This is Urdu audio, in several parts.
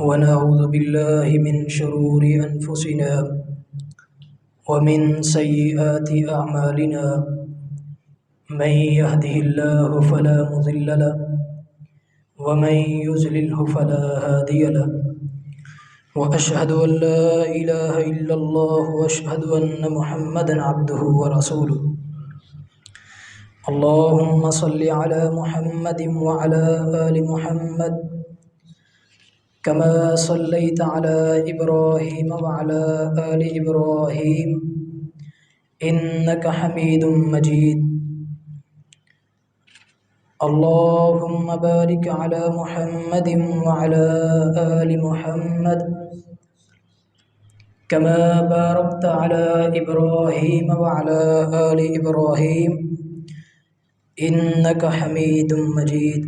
ونعوذ بالله من شرور أنفسنا ومن سيئات أعمالنا. من يهده الله فلا مضل له ومن يضلله فلا هادي له. وأشهد أن لا إله إلا الله وأشهد أن محمدا عبده ورسوله. اللهم صل على محمد وعلى آل محمد كما صليت على إبراهيم وعلى آل إبراهيم إنك حميد مجيد. اللهم بارك على محمد وعلى آل محمد كما باركت على إبراهيم وعلى آل إبراهيم إنك حميد مجيد.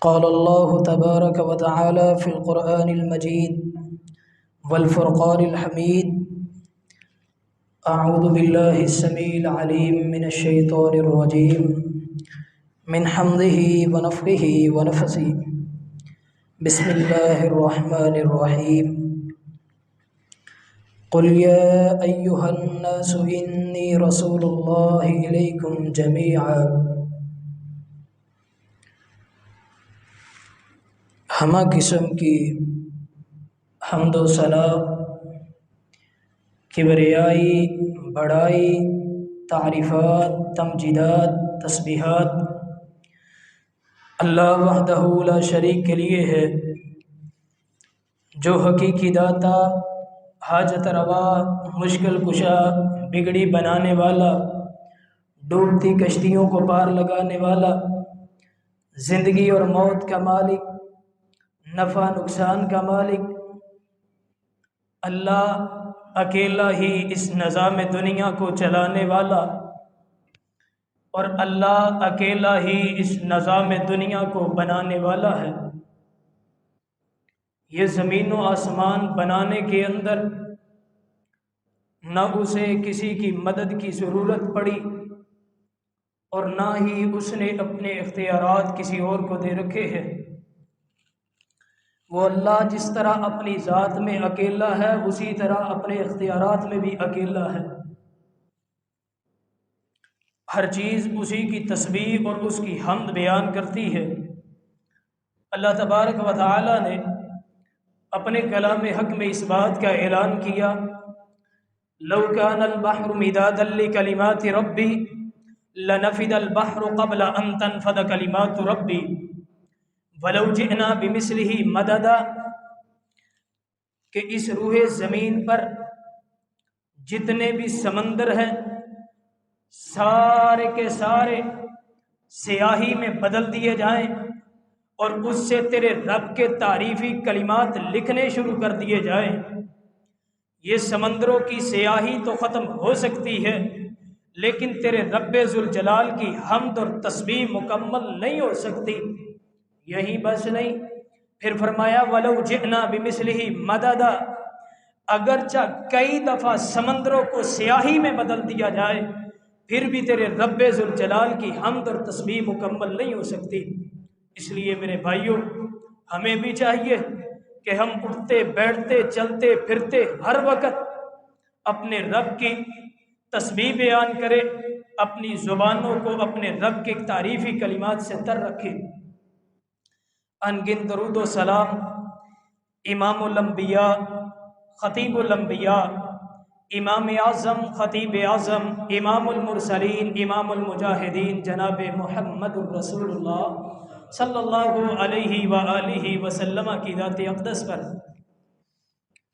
قال الله تبارك وتعالى في القرآن المجيد والفرقان الحميد: أعوذ بالله السميع العليم من الشيطان الرجيم من حمده ونفخه ونفثه. بسم الله الرحمن الرحيم. قل يا أيها الناس إني رسول الله إليكم جميعا. ہمہ قسم کی حمد و ثنا، کبریائی، بڑائی، تعریفات، تمجیدات، تسبیحات اللہ وحدہ لا شریک کے لیے ہے، جو حقیقی داتا، حاجت روا، مشکل کشا، بگڑی بنانے والا، ڈوبتی کشتیوں کو پار لگانے والا، زندگی اور موت کا مالک، نفع نقصان کا مالک، اللہ اکیلا ہی اس نظام دنیا کو چلانے والا، اور اللہ اکیلا ہی اس نظام دنیا کو بنانے والا ہے۔ یہ زمین و آسمان بنانے کے اندر نہ اسے کسی کی مدد کی ضرورت پڑی اور نہ ہی اس نے اپنے اختیارات کسی اور کو دے رکھے ہیں۔ وہ اللہ جس طرح اپنی ذات میں اکیلا ہے، اسی طرح اپنے اختیارات میں بھی اکیلا ہے۔ ہر چیز اسی کی تسبیح اور اس کی حمد بیان کرتی ہے۔ اللہ تبارک و تعالی نے اپنے کلام حق میں اس بات کا اعلان کیا: لو کان البحر مدادا لکلمات ربی لنفد البحر قبل ان تنفد کلمات ربی ولو جئنا بمثلہ مددا، کہ اس روح زمین پر جتنے بھی سمندر ہیں سارے کے سارے سیاہی میں بدل دیے جائیں اور اس سے تیرے رب کے تعریفی کلمات لکھنے شروع کر دیے جائیں، یہ سمندروں کی سیاہی تو ختم ہو سکتی ہے لیکن تیرے رب ذوالجلال کی حمد اور تسبیح مکمل نہیں ہو سکتی۔ یہی بس نہیں، پھر فرمایا وَلَوْ جِئْنَا بِمِثْلِهِ مَدَدًا، اگرچہ کئی دفعہ سمندروں کو سیاہی میں بدل دیا جائے پھر بھی تیرے رب ذوالجلال کی حمد اور تسبیح مکمل نہیں ہو سکتی۔ اس لیے میرے بھائیوں، ہمیں بھی چاہیے کہ ہم اٹھتے بیٹھتے چلتے پھرتے ہر وقت اپنے رب کی تسبیح بیان کریں، اپنی زبانوں کو اپنے رب کے تعریفی کلمات سے تر رکھیں۔ انگن درود و سلام امام الانبیاء، خطیب الانبیاء، امام اعظم، خطیب اعظم، امام المرسلین، امام المجاہدین جناب محمد الرسول اللہ صلی اللہ علیہ وآلہ وسلم کی ذات اقدس پر،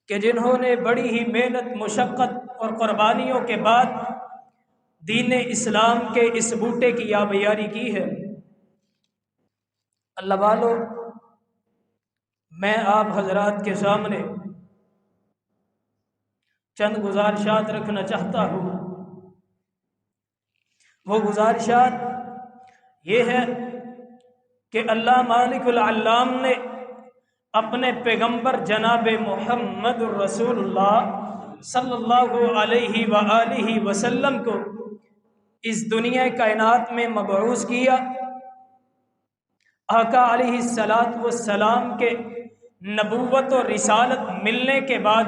کہ جنہوں نے بڑی ہی محنت، مشقت اور قربانیوں کے بعد دین اسلام کے اس بوٹے کی آبیاری کی ہے۔ اللہ والو، میں آپ حضرات کے سامنے چند گزارشات رکھنا چاہتا ہوں۔ وہ گزارشات یہ ہے کہ اللہ مالک العلام نے اپنے پیغمبر جناب محمد الرسول اللہ صلی اللہ علیہ وآلہ وسلم کو اس دنیا کائنات میں مبعوث کیا آقا علیہ الصلاۃ والسلام کے نبوت و رسالت ملنے کے بعد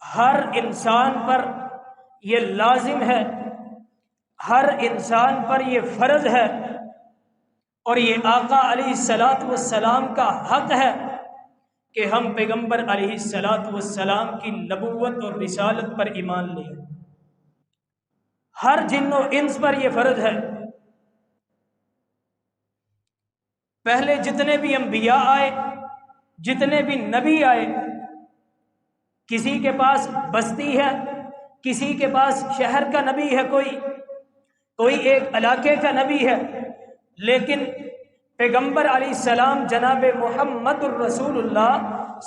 ہر انسان پر یہ لازم ہے، ہر انسان پر یہ فرض ہے، اور یہ آقا علیہ الصلاۃ والسلام کا حق ہے کہ ہم پیغمبر علیہ الصلاۃ والسلام کی نبوت اور رسالت پر ایمان لیں۔ ہر جن و انس پر یہ فرض ہے۔ پہلے جتنے بھی انبیاء آئے، جتنے بھی نبی آئے، کسی کے پاس بستی ہے، کسی کے پاس شہر کا نبی ہے، کوئی ایک علاقے کا نبی ہے، لیکن پیغمبر علیہ السلام جناب محمد الرسول اللہ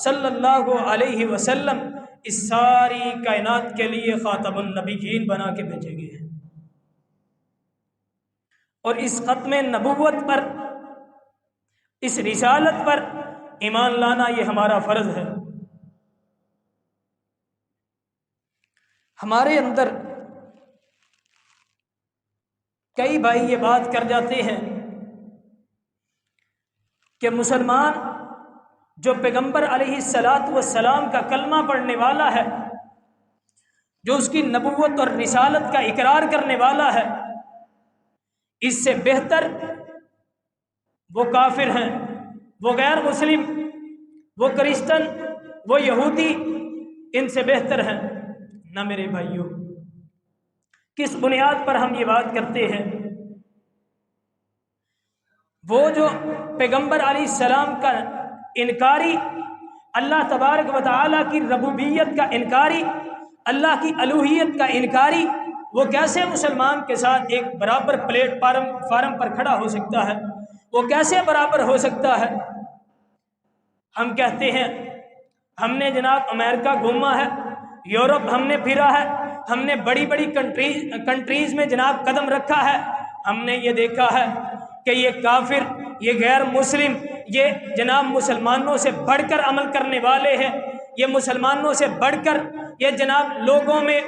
صلی اللہ علیہ وسلم اس ساری کائنات کے لیے خاتم النبیین بنا کے بھیجے گئے ہیں، اور اس ختم نبوت پر، اس رسالت پر ایمان لانا یہ ہمارا فرض ہے۔ ہمارے اندر کئی بھائی یہ بات کر جاتے ہیں کہ مسلمان جو پیغمبر علیہ الصلاۃ والسلام کا کلمہ پڑھنے والا ہے، جو اس کی نبوت اور رسالت کا اقرار کرنے والا ہے، اس سے بہتر وہ کافر ہیں، وہ غیر مسلم، وہ کرسچن، وہ یہودی، ان سے بہتر ہیں۔ نہ میرے بھائیوں، کس بنیاد پر ہم یہ بات کرتے ہیں؟ وہ جو پیغمبر علیہ السلام کا انکاری، اللہ تبارک و تعالیٰ کی ربوبیت کا انکاری، اللہ کی الوہیت کا انکاری، وہ کیسے مسلمان کے ساتھ ایک برابر پلیٹ فارم پر کھڑا ہو سکتا ہے؟ وہ کیسے برابر ہو سکتا ہے؟ ہم کہتے ہیں ہم نے جناب امریکہ گھوما ہے، یورپ ہم نے پھرا ہے، ہم نے بڑی بڑی کنٹریز میں جناب قدم رکھا ہے، ہم نے یہ دیکھا ہے کہ یہ کافر، یہ غیر مسلم، یہ جناب مسلمانوں سے بڑھ کر عمل کرنے والے ہیں، یہ مسلمانوں سے بڑھ کر یہ جناب لوگوں میں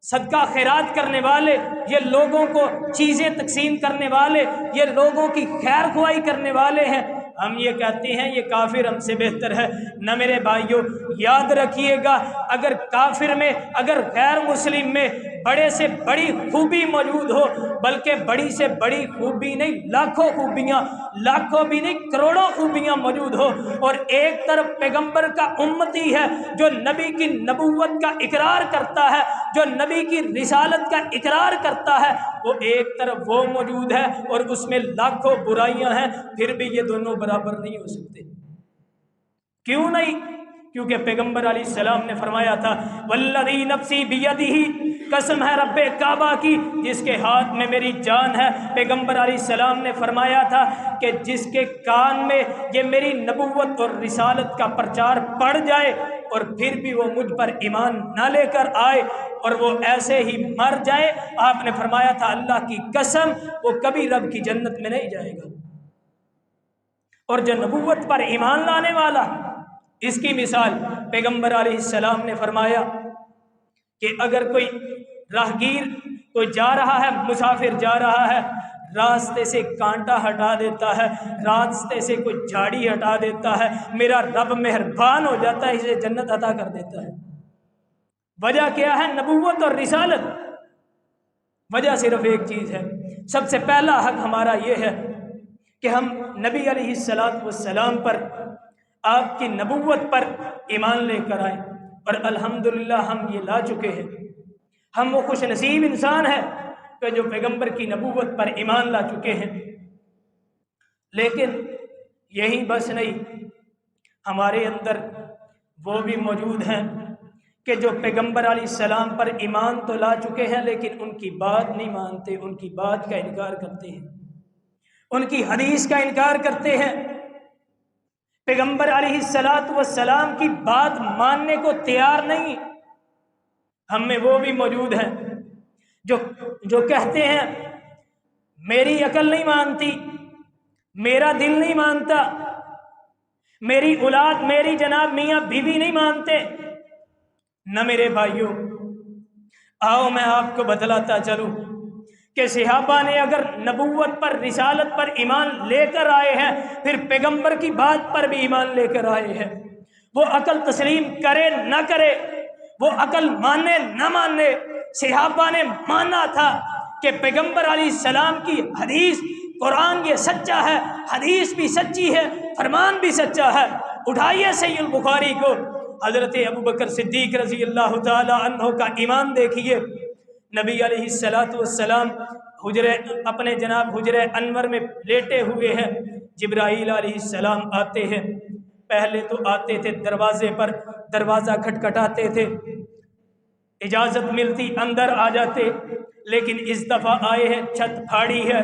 صدقہ خیرات کرنے والے، یہ لوگوں کو چیزیں تقسیم کرنے والے، یہ لوگوں کی خیر خواہی کرنے والے ہیں، ہم یہ کہتے ہیں یہ کافر ہم سے بہتر ہے۔ نہ میرے بھائیوں، یاد رکھیے گا، اگر کافر میں، اگر غیر مسلم میں بڑے سے بڑی خوبی موجود ہو، بلکہ بڑی سے بڑی خوبی نہیں، لاکھوں خوبیاں، لاکھوں بھی نہیں کروڑوں خوبیاں موجود ہو، اور ایک طرف پیغمبر کا امتی ہے جو نبی کی نبوت کا اقرار کرتا ہے، جو نبی کی رسالت کا اقرار کرتا ہے، وہ ایک طرف وہ موجود ہے اور اس میں لاکھوں برائیاں ہیں، پھر بھی یہ دونوں برابر نہیں ہو سکتے۔ کیوں نہیں؟ کیونکہ پیغمبر علیہ السلام نے فرمایا تھا والذی نفسی بیدہ، قسم ہے رب کعبہ کی جس کے ہاتھ میں میری جان ہے، پیغمبر علیہ السلام نے فرمایا تھا کہ جس کے کان میں یہ میری نبوت اور رسالت کا پرچار پڑ جائے اور پھر بھی وہ مجھ پر ایمان نہ لے کر آئے اور وہ ایسے ہی مر جائے، آپ نے فرمایا تھا اللہ کی قسم وہ کبھی رب کی جنت میں نہیں جائے گا۔ اور جو نبوت پر ایمان لانے والا، اس کی مثال پیغمبر علیہ السلام نے فرمایا کہ اگر کوئی راہگیر، کوئی جا رہا ہے، مسافر جا رہا ہے، راستے سے کانٹا ہٹا دیتا ہے، راستے سے کوئی جھاڑی ہٹا دیتا ہے، میرا رب مہربان ہو جاتا ہے، اسے جنت عطا کر دیتا ہے۔ وجہ کیا ہے؟ نبوت اور رسالت۔ وجہ صرف ایک چیز ہے، سب سے پہلا حق ہمارا یہ ہے کہ ہم نبی علیہ الصلاۃ والسلام پر، آپ کی نبوت پر ایمان لے کر آئیں، اور الحمدللہ ہم یہ لا چکے ہیں۔ ہم وہ خوش نصیب انسان ہیں کہ جو پیغمبر کی نبوت پر ایمان لا چکے ہیں۔ لیکن یہی بس نہیں، ہمارے اندر وہ بھی موجود ہیں کہ جو پیغمبر علیہ السلام پر ایمان تو لا چکے ہیں لیکن ان کی بات نہیں مانتے، ان کی بات کا انکار کرتے ہیں، ان کی حدیث کا انکار کرتے ہیں، پیغمبر علیہ الصلاۃ والسلام کی بات ماننے کو تیار نہیں۔ ہم میں وہ بھی موجود ہیں جو کہتے ہیں میری عقل نہیں مانتی، میرا دل نہیں مانتا، میری اولاد، میری جناب میاں بیوی نہیں مانتے۔ نہ میرے بھائیوں، آؤ میں آپ کو بتلاتا چلوں کہ صحابہ نے اگر نبوت پر، رسالت پر ایمان لے کر آئے ہیں، پھر پیغمبر کی بات پر بھی ایمان لے کر آئے ہیں۔ وہ عقل تسلیم کرے نہ کرے، وہ عقل مانے نہ مانے، صحابہ نے مانا تھا کہ پیغمبر علیہ السلام کی حدیث، قرآن یہ سچا ہے، حدیث بھی سچی ہے، فرمان بھی سچا ہے۔ اٹھائیے صحیح البخاری کو، حضرت ابوبکر صدیق رضی اللہ تعالی عنہ کا ایمان دیکھیے۔ نبی علیہ السلام اپنے جناب حجرہ انور میں لیٹے ہوئے ہیں، جبرائیل علیہ السلام آتے ہیں۔ پہلے تو آتے تھے دروازے پر، دروازہ کھٹکھٹاتے تھے، اجازت ملتی اندر آ جاتے، لیکن اس دفعہ آئے ہیں، چھت پھاڑی ہے،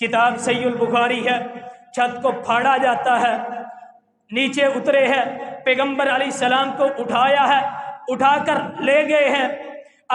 کتاب صحیح البخاری ہے، چھت کو پھاڑا جاتا ہے، نیچے اترے ہیں، پیغمبر علیہ السلام کو اٹھایا ہے، اٹھا کر لے گئے ہیں۔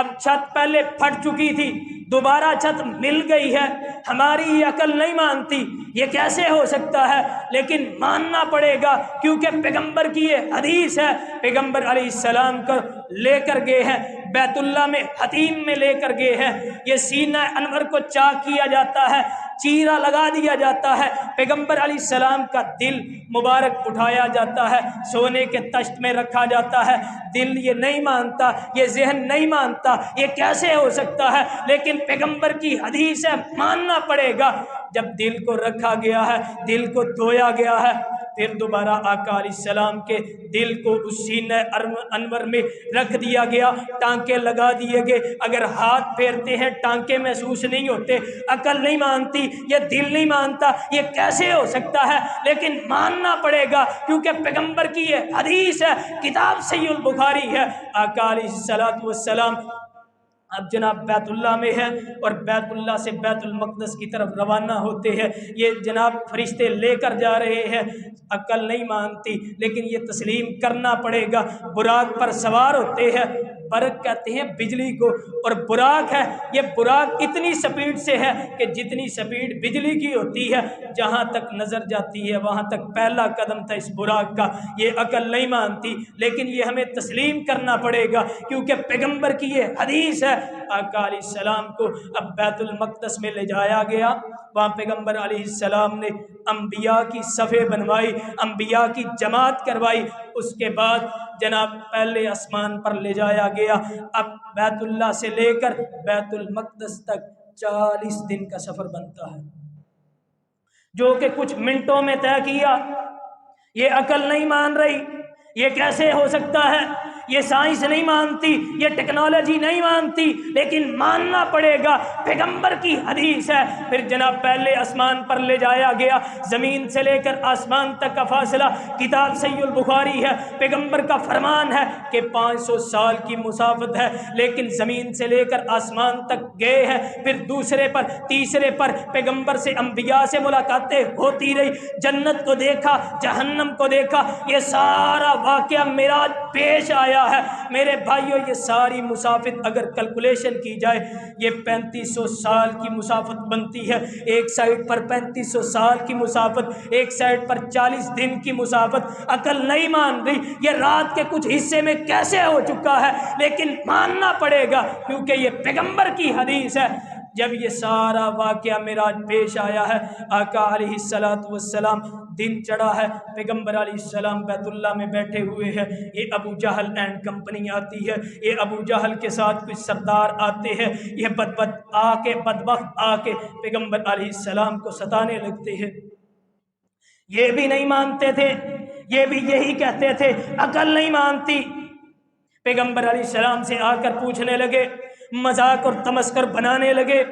اب چھت پہلے پھٹ چکی تھی، دوبارہ چھت مل گئی ہے۔ ہماری یہ عقل نہیں مانتی، یہ کیسے ہو سکتا ہے، لیکن ماننا پڑے گا کیونکہ پیغمبر کی یہ حدیث ہے۔ پیغمبر علیہ السلام کو لے کر گئے ہیں، بیت اللہ میں حتیم میں لے کر گئے ہیں۔ یہ سینہ انور کو چاک کیا جاتا ہے، چیرا لگا دیا جاتا ہے، پیغمبر علیہ السلام کا دل مبارک اٹھایا جاتا ہے، سونے کے تشت میں رکھا جاتا ہے۔ دل یہ نہیں مانتا، یہ ذہن نہیں مانتا، یہ کیسے ہو سکتا ہے، لیکن پیغمبر کی حدیث ہے، ماننا پڑے گا۔ جب دل کو رکھا گیا ہے، دل کو دھویا گیا ہے، پھر دوبارہ آقا علیہ السلام کے دل کو اس سینہ انور میں رکھ دیا گیا، ٹانکے لگا دیے گئے۔ اگر ہاتھ پھیرتے ہیں ٹانکے محسوس نہیں ہوتے، عقل نہیں مانتی، یہ دل نہیں مانتا، یہ کیسے ہو سکتا ہے، لیکن ماننا پڑے گا کیونکہ پیغمبر کی یہ حدیث ہے، کتاب صحیح البخاری ہے۔ آقا علیہ السلام اب جناب بیت اللہ میں ہے اور بیت اللہ سے بیت المقدس کی طرف روانہ ہوتے ہیں۔ یہ جناب فرشتے لے کر جا رہے ہیں، عقل نہیں مانتی، لیکن یہ تسلیم کرنا پڑے گا۔ براق پر سوار ہوتے ہیں، برق کہتے ہیں بجلی کو، اور براق ہے، یہ براق اتنی سپیڈ سے ہے کہ جتنی سپیڈ بجلی کی ہوتی ہے، جہاں تک نظر جاتی ہے وہاں تک پہلا قدم تھا اس براق کا۔ یہ عقل نہیں مانتی، لیکن یہ ہمیں تسلیم کرنا پڑے گا کیونکہ پیغمبر کی یہ حدیث ہے۔ آقا علیہ السلام کو اب بیت المقدس میں لے جایا گیا، وہاں پیغمبر علیہ السلام نے انبیاء کی صفیں بنوائی، انبیاء کی جماعت کروائی۔ اس کے بعد جناب پہلے آسمان پر لے جایا گیا۔ اب بیت اللہ سے لے کر بیت المقدس تک 40 دن کا سفر بنتا ہے، جو کہ کچھ منٹوں میں طے کیا۔ یہ عقل نہیں مان رہی، یہ کیسے ہو سکتا ہے، یہ سائنس نہیں مانتی، یہ ٹیکنالوجی نہیں مانتی، لیکن ماننا پڑے گا، پیغمبر کی حدیث ہے۔ پھر جناب پہلے آسمان پر لے جایا گیا، زمین سے لے کر آسمان تک کا فاصلہ کتاب صحیح البخاری ہے، پیغمبر کا فرمان ہے کہ 500 سال کی مسافت ہے، لیکن زمین سے لے کر آسمان تک گئے ہیں۔ پھر دوسرے پر، تیسرے پر پیغمبر سے، انبیاء سے ملاقاتیں ہوتی رہی، جنت کو دیکھا، جہنم کو دیکھا، یہ سارا واقعہ معراج پیش آیا ہے۔ میرے بھائیو، یہ ساری مسافت اگر کیلکولیشن کی جائے، یہ 3500 سال کی مسافت بنتی ہے۔ ایک سائڈ پر 3500 سال کی مسافت، ایک سائڈ پر 40 دن کی مسافت۔ عقل نہیں مان رہی، یہ رات کے کچھ حصے میں کیسے ہو چکا ہے، لیکن ماننا پڑے گا کیونکہ یہ پیغمبر کی حدیث ہے۔ جب یہ سارا واقعہ معراج پیش آیا ہے، آقا علیہ السلام دن چڑھا ہے، پیغمبر علیہ السلام بیت اللہ میں بیٹھے ہوئے ہیں۔ یہ ابو جہل اینڈ کمپنی آتی ہے، یہ ابو جہل کے ساتھ کچھ سردار آتے ہیں، یہ بدبخت آ کے پیغمبر علیہ السلام کو ستانے لگتے ہیں۔ یہ بھی نہیں مانتے تھے، یہ بھی یہی کہتے تھے عقل نہیں مانتی۔ پیغمبر علیہ السلام سے آ کر پوچھنے لگے، مذاق اور تمسخر بنانے لگے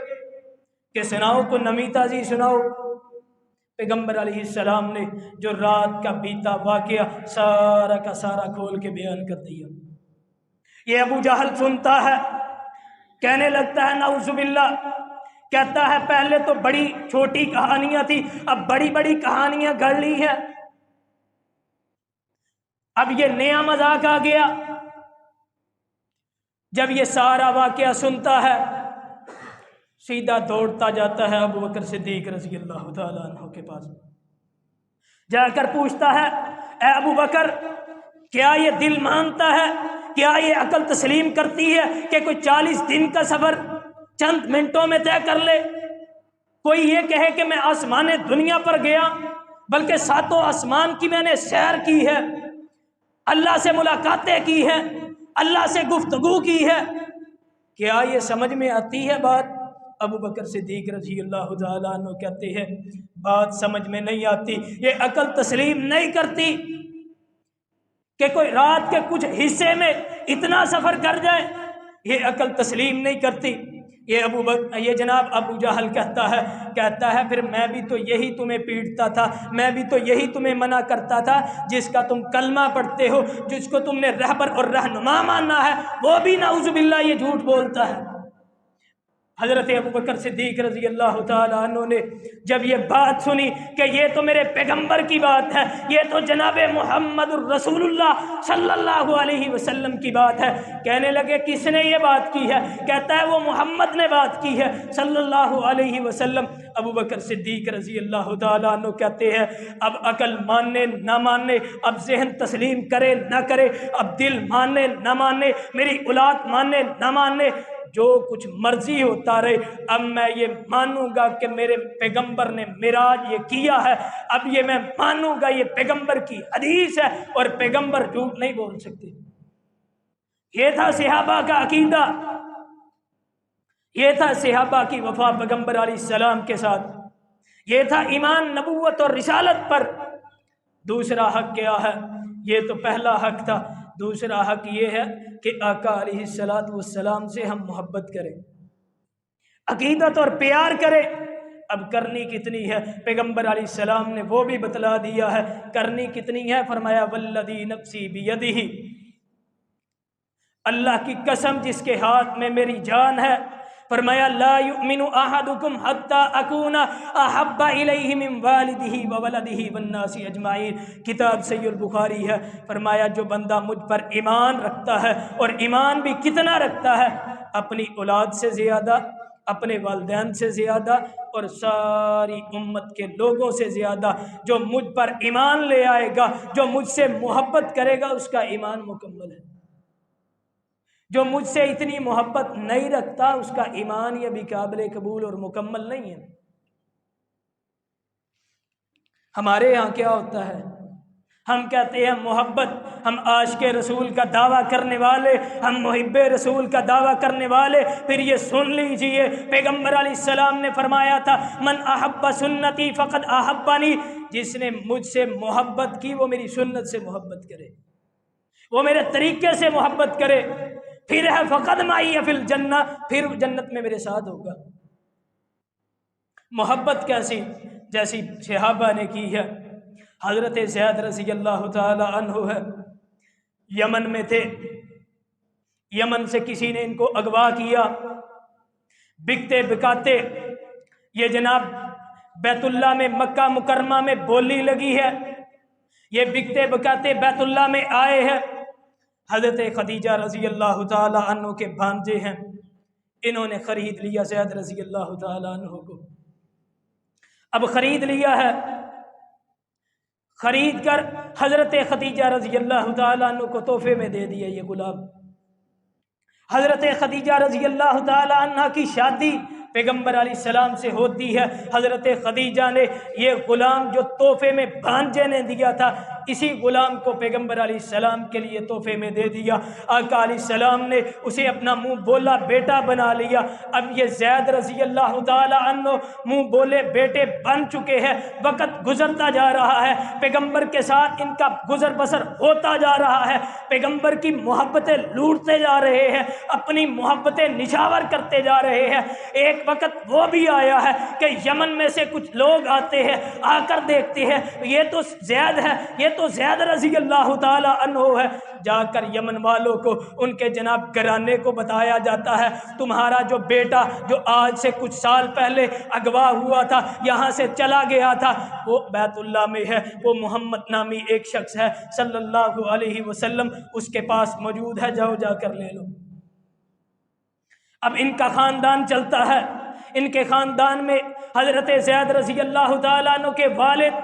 کہ سناؤ کو نمی تازی سناؤ۔ پیغمبر علیہ السلام نے جو رات کا بیتا واقعہ سارا کا سارا کھول کے بیان کر دیا۔ یہ ابو جہل سنتا ہے، کہنے لگتا ہے نعوذ باللہ، کہتا ہے پہلے تو بڑی چھوٹی کہانیاں تھی، اب بڑی بڑی کہانیاں گھڑ لی ہیں، اب یہ نیا مذاق آ گیا۔ جب یہ سارا واقعہ سنتا ہے، سیدھا دوڑتا جاتا ہے ابو بکر صدیق رضی اللہ تعالیٰ عنہ کے پاس، جا کر پوچھتا ہے، اے ابو بکر، کیا یہ دل مانتا ہے، کیا یہ عقل تسلیم کرتی ہے کہ کوئی 40 دن کا سفر چند منٹوں میں طے کر لے۔ کوئی یہ کہے کہ میں آسمان دنیا پر گیا، بلکہ ساتوں آسمان کی میں نے سیر کی ہے، اللہ سے ملاقاتیں کی ہیں، اللہ سے گفتگو کی ہے۔ کیا یہ سمجھ میں آتی ہے بات؟ ابو بکر صدیق رضی اللہ تعالیٰ عنہ کہتے ہیں بات سمجھ میں نہیں آتی، یہ عقل تسلیم نہیں کرتی کہ کوئی رات کے کچھ حصے میں اتنا سفر کر جائے، یہ عقل تسلیم نہیں کرتی۔ یہ جناب ابو جہل کہتا ہے پھر میں بھی تو یہی تمہیں پیٹتا تھا، میں بھی تو یہی تمہیں منع کرتا تھا، جس کا تم کلمہ پڑھتے ہو، جس کو تم نے رہبر اور رہنما ماننا ہے، وہ بھی نعوذ باللہ یہ جھوٹ بولتا ہے۔ حضرت ابو بکر صدیق رضی اللہ تعالیٰ عنہ نے جب یہ بات سنی کہ یہ تو میرے پیغمبر کی بات ہے، یہ تو جناب محمد الرسول اللہ صلی اللہ علیہ وسلم کی بات ہے، کہنے لگے کس نے یہ بات کی ہے؟ کہتا ہے وہ محمد نے بات کی ہے صلی اللہ علیہ وسلم۔ ابو بکر صدیق رضی اللہ تعالیٰ عنہ کہتے ہیں اب عقل ماننے نہ ماننے، اب ذہن تسلیم کرے نہ کرے، اب دل ماننے نہ ماننے، میری اولاد ماننے نہ ماننے، جو کچھ مرضی ہوتا رہے، اب میں یہ مانوں گا کہ میرے پیغمبر نے معراج یہ کیا ہے، اب یہ میں مانوں گا یہ پیغمبر کی حدیث ہے اور پیغمبر جھوٹ نہیں بول سکتے۔ یہ تھا صحابہ کا عقیدہ، یہ تھا صحابہ کی وفا پیغمبر علیہ السلام کے ساتھ، یہ تھا ایمان نبوت اور رسالت پر۔ دوسرا حق کیا ہے؟ یہ تو پہلا حق تھا، دوسرا حق یہ ہے کہ آقا علیہ السلام سے ہم محبت کریں، عقیدت اور پیار کریں۔ اب کرنی کتنی ہے؟ پیغمبر علیہ السلام نے وہ بھی بتلا دیا ہے، کرنی کتنی ہے؟ فرمایا والذی نفسی بیدہ، اللہ کی قسم جس کے ہاتھ میں میری جان ہے، فرمایا لا یؤمن احدکم حتی اکون احب الیہ من والدہ وولدہ والناس اجمعین، کتاب صحیح البخاری ہے۔ فرمایا جو بندہ مجھ پر ایمان رکھتا ہے، اور ایمان بھی کتنا رکھتا ہے؟ اپنی اولاد سے زیادہ، اپنے والدین سے زیادہ، اور ساری امت کے لوگوں سے زیادہ، جو مجھ پر ایمان لے آئے گا، جو مجھ سے محبت کرے گا، اس کا ایمان مکمل ہے۔ جو مجھ سے اتنی محبت نہیں رکھتا، اس کا ایمان یہ بھی قابل قبول اور مکمل نہیں ہے۔ ہمارے ہاں کیا ہوتا ہے؟ ہم کہتے ہیں محبت، ہم عاشق رسول کا دعویٰ کرنے والے، ہم محب رسول کا دعویٰ کرنے والے۔ پھر یہ سن لیجئے پیغمبر علیہ السلام نے فرمایا تھا من احب سنتی فقد احبنی، جس نے مجھ سے محبت کی وہ میری سنت سے محبت کرے، وہ میرے طریقے سے محبت کرے، پھر ہے فقد معی فی الجنہ، پھر جنت میں میرے ساتھ ہوگا۔ محبت کیسی؟ جیسی صحابہ نے کی ہے۔ حضرت زید رضی اللہ تعالی عنہ ہے، یمن میں تھے، یمن سے کسی نے ان کو اغوا کیا، بکتے بکاتے یہ جناب بیت اللہ میں مکہ مکرمہ میں بولی لگی ہے، یہ بکتے بکاتے بیت اللہ میں آئے ہیں۔ حضرت خدیجہ رضی اللہ تعالی عنہ کے بھانجے ہیں، انہوں نے خرید لیا زید رضی اللہ تعالی عنہ کو۔ اب خرید لیا ہے، خرید کر حضرت خدیجہ رضی اللہ تعالی عنہ کو تحفے میں دے دیا یہ غلام۔ حضرت خدیجہ رضی اللہ تعالی عنہ کی شادی پیغمبر علیہ السلام سے ہوتی ہے۔ حضرت خدیجہ نے یہ غلام جو تحفے میں بھانجے نے دیا تھا، اسی غلام کو پیغمبر علیہ السلام کے لیے تحفے میں دے دیا۔ آقا علیہ السلام نے اسے اپنا منہ بولا بیٹا بنا لیا۔ اب یہ زید رضی اللہ تعالی عنہ منہ بولے بیٹے بن چکے ہیں، وقت گزرتا جا رہا ہے، پیغمبر کے ساتھ ان کا گزر بسر ہوتا جا رہا ہے، پیغمبر کی محبتیں لوٹتے جا رہے ہیں، اپنی محبتیں نچھاور کرتے جا رہے ہیں۔ ایک وقت وہ بھی آیا ہے کہ یمن میں سے کچھ لوگ آتے ہیں، آ کر دیکھتے ہیں یہ تو زید ہے، یہ تو زید رضی اللہ تعالی عنہ ہے۔ جا کر یمن والوں کو، ان کے جناب گھرانے کو بتایا جاتا ہے تمہارا جو بیٹا جو آج سے کچھ سال پہلے اغوا ہوا تھا، یہاں سے چلا گیا تھا، وہ بیت اللہ میں ہے، وہ محمد نامی ایک شخص ہے صلی اللہ علیہ وسلم، اس کے پاس موجود ہے، جاؤ جا کر لے لو۔ اب ان کا خاندان چلتا ہے، ان کے خاندان میں حضرت زید رضی اللہ تعالیٰ عنہ کے والد،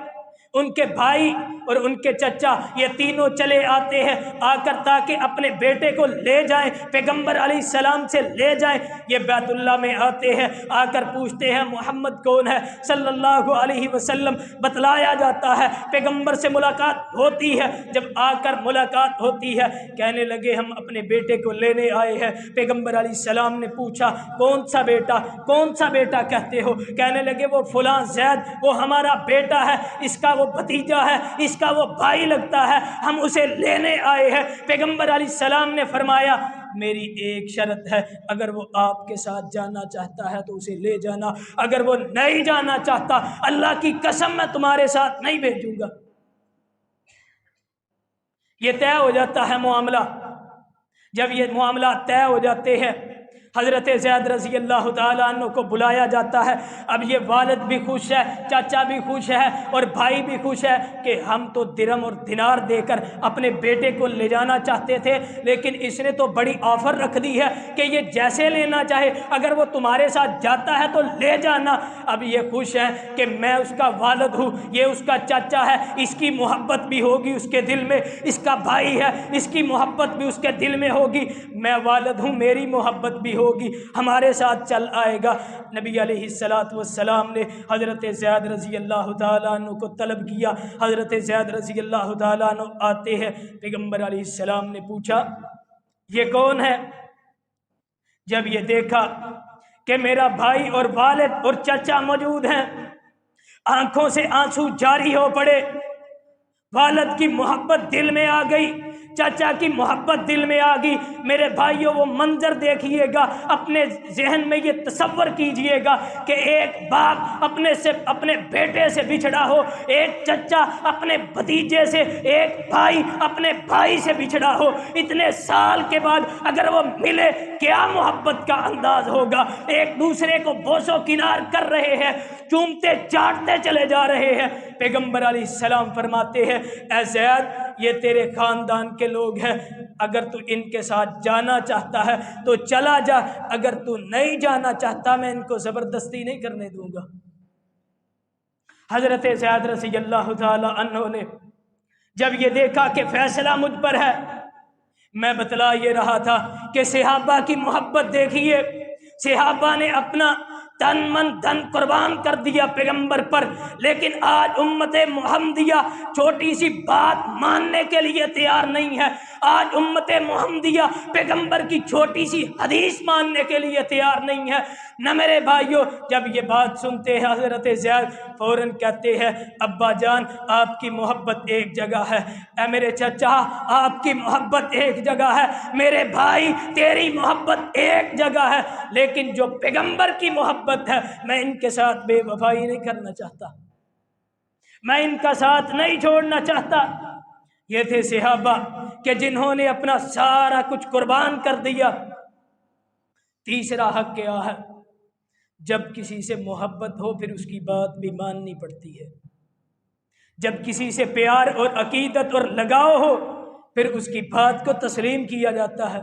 ان کے بھائی اور ان کے چچا، یہ تینوں چلے آتے ہیں آ کر تاکہ اپنے بیٹے کو لے جائیں، پیغمبر علیہ السلام سے لے جائیں۔ یہ بیت اللہ میں آتے ہیں، آ کر پوچھتے ہیں محمد کون ہے صلی اللہ علیہ وسلم، بتلایا جاتا ہے، پیغمبر سے ملاقات ہوتی ہے۔ جب آ کر ملاقات ہوتی ہے، کہنے لگے ہم اپنے بیٹے کو لینے آئے ہیں۔ پیغمبر علیہ السلام نے پوچھا کون سا بیٹا، کون سا بیٹا کہتے ہو؟ کہنے لگے وہ فلاں زید، وہ ہمارا بیٹا ہے، اس کا وہ بھتیجا ہے، اس کا وہ بھائی لگتا ہے، ہم اسے لینے آئے ہیں۔ پیغمبر علیہ السلام نے فرمایا میری ایک شرط ہے، اگر وہ آپ کے ساتھ جانا چاہتا ہے تو اسے لے جانا، اگر وہ نہیں جانا چاہتا اللہ کی قسم میں تمہارے ساتھ نہیں بھیجوں گا۔ یہ طے ہو جاتا ہے معاملہ۔ جب یہ معاملہ طے ہو جاتے ہیں، حضرت زید رضی اللہ تعالیٰ عنہ کو بلایا جاتا ہے۔ اب یہ والد بھی خوش ہے، چاچا بھی خوش ہے اور بھائی بھی خوش ہے کہ ہم تو درہم اور دینار دے کر اپنے بیٹے کو لے جانا چاہتے تھے، لیکن اس نے تو بڑی آفر رکھ دی ہے کہ یہ جیسے لینا چاہے، اگر وہ تمہارے ساتھ جاتا ہے تو لے جانا۔ اب یہ خوش ہے کہ میں اس کا والد ہوں، یہ اس کا چاچا ہے، اس کی محبت بھی ہوگی اس کے دل میں، اس کا بھائی ہے، اس کی محبت بھی اس کے دل میں ہوگی، میں والد ہوں، میری محبت بھی ہوگی، ہمارے ساتھ چل آئے گا۔ نبی علیہ السلام نے حضرت زید رضی اللہ تعالیٰ عنہ کو طلب کیا۔ حضرت زید رضی اللہ تعالیٰ عنہ آتے ہیں، پیغمبر علیہ السلام نے پوچھا یہ کون ہے؟ جب یہ دیکھا کہ میرا بھائی اور والد اور چچا موجود ہیں، آنکھوں سے آنسو جاری ہو پڑے۔ والد کی محبت دل میں آ گئی، چاچا کی محبت دل میں آ گئی۔ میرے بھائیوں وہ منظر دیکھیے گا، اپنے ذہن میں یہ تصور کیجئے گا کہ ایک باپ اپنے بیٹے سے بچھڑا ہو، ایک چچا اپنے بھتیجے سے، ایک بھائی اپنے بھائی سے بچھڑا ہو، اتنے سال کے بعد اگر وہ ملے کیا محبت کا انداز ہوگا۔ ایک دوسرے کو بوس و کنار کر رہے ہیں، چومتے چاٹتے چلے جا رہے ہیں۔ پیغمبر علیہ السلام فرماتے ہیں اے زید یہ تیرے خاندان کے لوگ ہیں، اگر تو ان کے ساتھ جانا چاہتا ہے تو چلا جا، اگر تو نہیں جانا چاہتا میں ان کو زبردستی نہیں کرنے دوں گا۔ حضرت زید رضی اللہ تعالی عنہ نے جب یہ دیکھا کہ فیصلہ مجھ پر ہے، میں بتلا یہ رہا تھا کہ صحابہ کی محبت دیکھیے، صحابہ نے اپنا تن من دھن قربان کر دیا پیغمبر پر، لیکن آج امت محمدیہ چھوٹی سی بات ماننے کے لیے تیار نہیں ہے۔ آج امت محمدیہ پیغمبر کی چھوٹی سی حدیث ماننے کے لیے تیار نہیں ہے۔ نہ میرے بھائیوں، جب یہ بات سنتے ہیں حضرت زید فوراً کہتے ہیں ابا جان آپ کی محبت ایک جگہ ہے، اے میرے چچا آپ کی محبت ایک جگہ ہے، میرے بھائی تیری محبت ایک جگہ ہے، لیکن جو پیغمبر کی محبت ہے میں ان کے ساتھ بے وفائی نہیں کرنا چاہتا، میں ان کا ساتھ نہیں چھوڑنا چاہتا۔ یہ تھے صحابہ کہ جنہوں نے اپنا سارا کچھ قربان کر دیا۔ تیسرا حق کیا ہے؟ جب کسی سے محبت ہو پھر اس کی بات بھی ماننی پڑتی ہے۔ جب کسی سے پیار اور عقیدت اور لگاؤ ہو پھر اس کی بات کو تسلیم کیا جاتا ہے،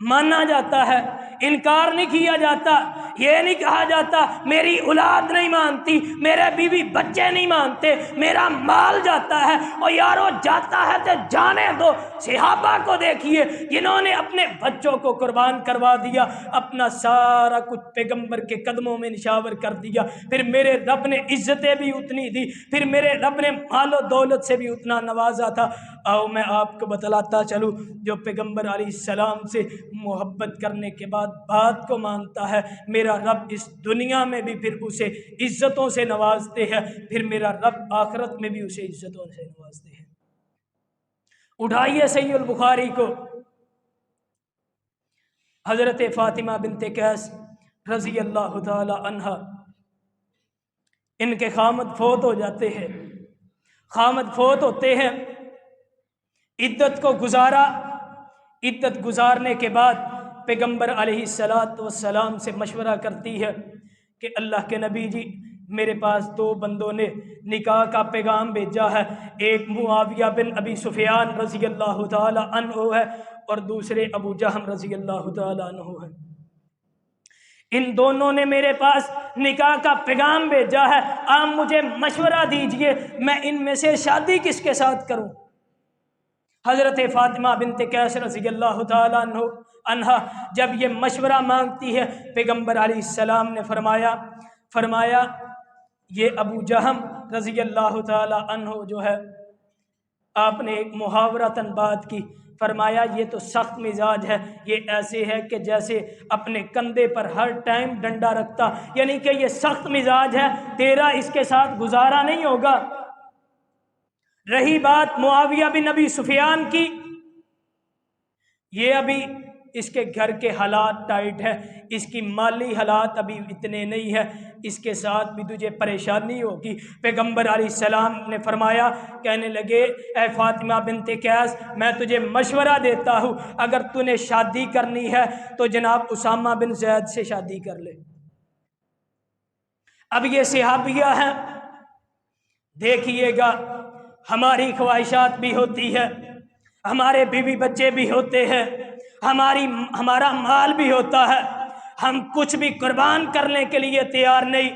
مانا جاتا ہے، انکار نہیں کیا جاتا۔ یہ نہیں کہا جاتا میری اولاد نہیں مانتی، میرے بیوی بچے نہیں مانتے، میرا مال جاتا ہے، اور یارو جاتا ہے تو جانے دو۔ صحابہ کو دیکھیے جنہوں نے اپنے بچوں کو قربان کروا دیا، اپنا سارا کچھ پیغمبر کے قدموں میں نشاور کر دیا، پھر میرے رب نے عزتیں بھی اتنی دی، پھر میرے رب نے مال و دولت سے بھی اتنا نوازا تھا۔ آؤ میں آپ کو بتلاتا چلوں، جو پیغمبر علیہ السلام سے محبت کرنے کے بعد بات کو مانتا ہے، میرا رب اس دنیا میں بھی پھر اسے عزتوں سے نوازتے ہیں، پھر میرا رب آخرت میں بھی اسے عزتوں سے نوازتے ہیں۔ اٹھائیے صحیح البخاری کو، حضرت فاطمہ بنت قیس رضی اللہ تعالی عنہا، ان کے خامد فوت ہو جاتے ہیں، خامد فوت ہوتے ہیں، عدت کو گزارا، عدت گزارنے کے بعد پیغمبر علیہ السلام سے مشورہ کرتی ہے کہ اللہ کے نبی جی میرے پاس دو بندوں نے نکاح کا پیغام بھیجا ہے، ایک معاویہ بن ابی سفیان رضی اللہ تعالی عنہ ہے اور دوسرے ابو جہم رضی اللہ تعالی عنہ ہے۔ ان دونوں نے میرے پاس نکاح کا پیغام بھیجا ہے، آپ مجھے مشورہ دیجئے میں ان میں سے شادی کس کے ساتھ کروں؟ حضرت فاطمہ بنت قیس رضی اللہ تعالیٰ عنہا جب یہ مشورہ مانگتی ہے، پیغمبر علیہ السلام نے فرمایا یہ ابو جہم رضی اللہ تعالیٰ عنہ جو ہے، آپ نے ایک محاورتاً بات کی، فرمایا یہ تو سخت مزاج ہے، یہ ایسے ہے کہ جیسے اپنے کندھے پر ہر ٹائم ڈنڈا رکھتا، یعنی کہ یہ سخت مزاج ہے، تیرا اس کے ساتھ گزارا نہیں ہوگا۔ رہی بات معاویہ بن ابی سفیان کی، یہ ابھی اس کے گھر کے حالات ٹائٹ ہے، اس کی مالی حالات ابھی اتنے نہیں ہے، اس کے ساتھ بھی تجھے پریشانی ہوگی۔ پیغمبر علیہ السلام نے فرمایا، کہنے لگے اے فاطمہ بنت قیس میں تجھے مشورہ دیتا ہوں، اگر تو نے شادی کرنی ہے تو جناب اسامہ بن زید سے شادی کر لے۔ اب یہ صحابیہ ہیں، دیکھیے گا ہماری خواہشات بھی ہوتی ہے، ہمارے بیوی بچے بھی ہوتے ہیں، ہمارا مال بھی ہوتا ہے، ہم کچھ بھی قربان کرنے کے لیے تیار نہیں،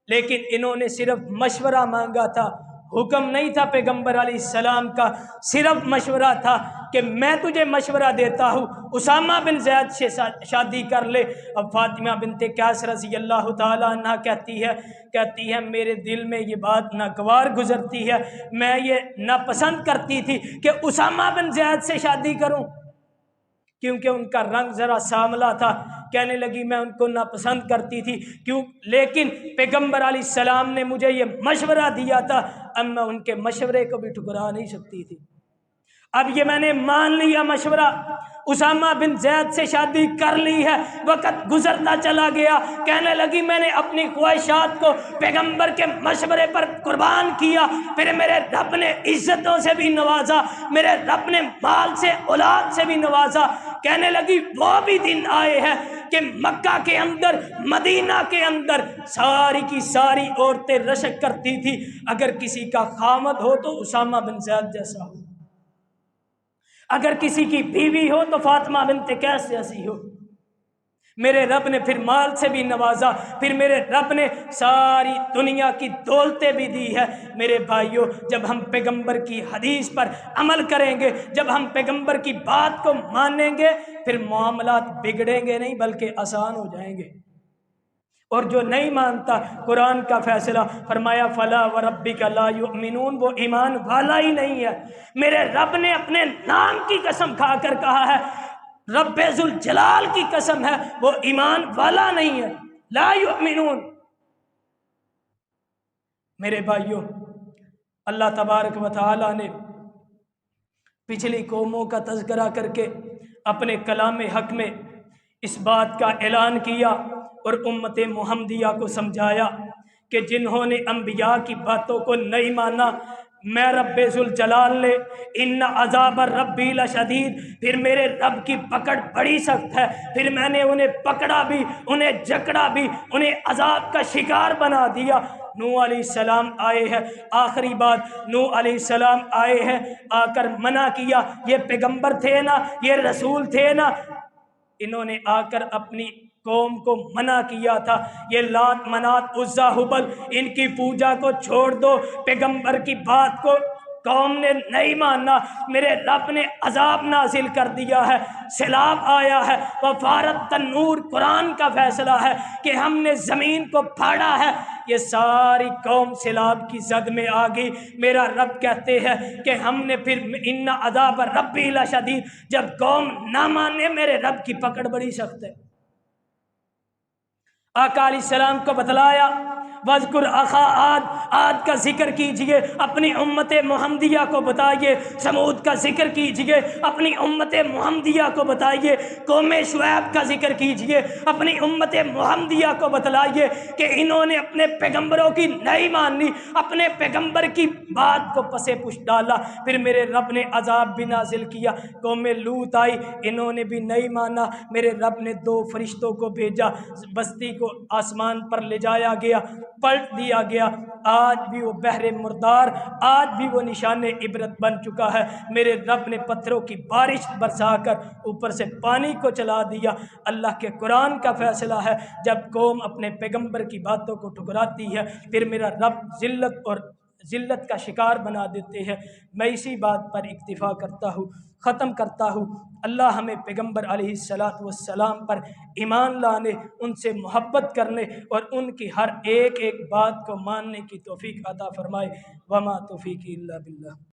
لیکن انہوں نے صرف مشورہ مانگا تھا، حکم نہیں تھا پیغمبر علیہ السلام کا، صرف مشورہ تھا کہ میں تجھے مشورہ دیتا ہوں اسامہ بن زید سے شادی کر لے۔ اب فاطمہ بنت قیس رضی اللہ تعالیٰ عنہ کہتی ہے میرے دل میں یہ بات ناگوار گزرتی ہے، میں یہ ناپسند کرتی تھی کہ اسامہ بن زید سے شادی کروں، کیونکہ ان کا رنگ ذرا سانولا تھا، کہنے لگی میں ان کو ناپسند کرتی تھی لیکن پیغمبر علیہ السلام نے مجھے یہ مشورہ دیا تھا، اب میں ان کے مشورے کو بھی ٹھکرا نہیں سکتی تھی۔ اب یہ میں نے مان لیا مشورہ، اسامہ بن زید سے شادی کر لی ہے، وقت گزرتا چلا گیا، کہنے لگی میں نے اپنی خواہشات کو پیغمبر کے مشورے پر قربان کیا، پھر میرے رب نے عزتوں سے بھی نوازا، میرے رب نے مال سے اولاد سے بھی نوازا۔ کہنے لگی وہ بھی دن آئے ہیں کہ مکہ کے اندر مدینہ کے اندر ساری کی ساری عورتیں رشک کرتی تھی، اگر کسی کا خامد ہو تو اسامہ بن زید جیسا ہو، اگر کسی کی بیوی ہو تو فاطمہ بنت قیس جیسی ہو۔ میرے رب نے پھر مال سے بھی نوازا، پھر میرے رب نے ساری دنیا کی دولتیں بھی دی ہے۔ میرے بھائیوں، جب ہم پیغمبر کی حدیث پر عمل کریں گے، جب ہم پیغمبر کی بات کو مانیں گے، پھر معاملات بگڑیں گے نہیں بلکہ آسان ہو جائیں گے۔ اور جو نہیں مانتا قرآن کا فیصلہ، فرمایا فلا وربک لا یؤمنون، وہ ایمان والا ہی نہیں ہے۔ میرے رب نے اپنے نام کی قسم کھا کر کہا ہے، رب ذوالجلال کی قسم ہے، وہ ایمان والا نہیں ہے، لا یؤمنون۔ میرے بھائیوں، اللہ تبارک و تعالی نے پچھلی قوموں کا تذکرہ کر کے اپنے کلام حق میں اس بات کا اعلان کیا اور امت محمدیہ کو سمجھایا کہ جنہوں نے انبیاء کی باتوں کو نہیں مانا، میں رب ذوالجلال نے ان عذاب ربی لشدید، پھر میرے رب کی پکڑ بڑی سخت ہے، پھر میں نے انہیں پکڑا بھی، انہیں جکڑا بھی، انہیں عذاب کا شکار بنا دیا۔ نوح علیہ السلام آئے ہیں، آخری بات، نوح علیہ السلام آئے ہیں، آ کر منع کیا، یہ پیغمبر تھے نا، یہ رسول تھے نا، انہوں نے آ کر اپنی قوم کو منع کیا تھا، یہ لات منات عزا حبل ان کی پوجا کو چھوڑ دو، پیغمبر کی بات کو قوم نے نہیں ماننا، میرے رب نے عذاب نازل کر دیا ہے، سیلاب آیا ہے، وفارت تنور، قرآن کا فیصلہ ہے کہ ہم نے زمین کو پھاڑا ہے، یہ ساری قوم سیلاب کی زد میں آ گئی۔ میرا رب کہتے ہیں کہ ہم نے پھر ان عذاب ربی لشدید، جب قوم نہ مانے میرے رب کی پکڑ بڑی سخت ہے۔ آقا علیہ السلام کو بتلایا، وَاذْكُرْ أَخَا عاد کا ذکر کیجئے، اپنی امت محمدیہ کو بتائیے، سمود کا ذکر کیجئے، اپنی امت محمدیہ کو بتائیے، قوم شعیب کا ذکر کیجئے، اپنی امت محمدیہ کو بتلائیے کہ انہوں نے اپنے پیغمبروں کی نہیں مانی، اپنے پیغمبر کی بات کو پسے پش ڈالا، پھر میرے رب نے عذاب بھی نازل کیا۔ قوم لوط آئی، انہوں نے بھی نہیں مانا، میرے رب نے 2 فرشتوں کو بھیجا، بستی کو آسمان پر لے جایا گیا، پلٹ دیا گیا، آج بھی وہ بحر مردار، آج بھی وہ نشان عبرت بن چکا ہے۔ میرے رب نے پتھروں کی بارش برسا کر اوپر سے پانی کو چلا دیا۔ اللہ کے قرآن کا فیصلہ ہے، جب قوم اپنے پیغمبر کی باتوں کو ٹھکراتی ہے پھر میرا رب ذلت کا شکار بنا دیتے ہیں۔ میں اسی بات پر اکتفا کرتا ہوں، ختم کرتا ہوں۔ اللہ ہمیں پیغمبر علیہ السلام پر ایمان لانے، ان سے محبت کرنے اور ان کی ہر ایک بات کو ماننے کی توفیق عطا فرمائے۔ وما توفیقی الا باللہ۔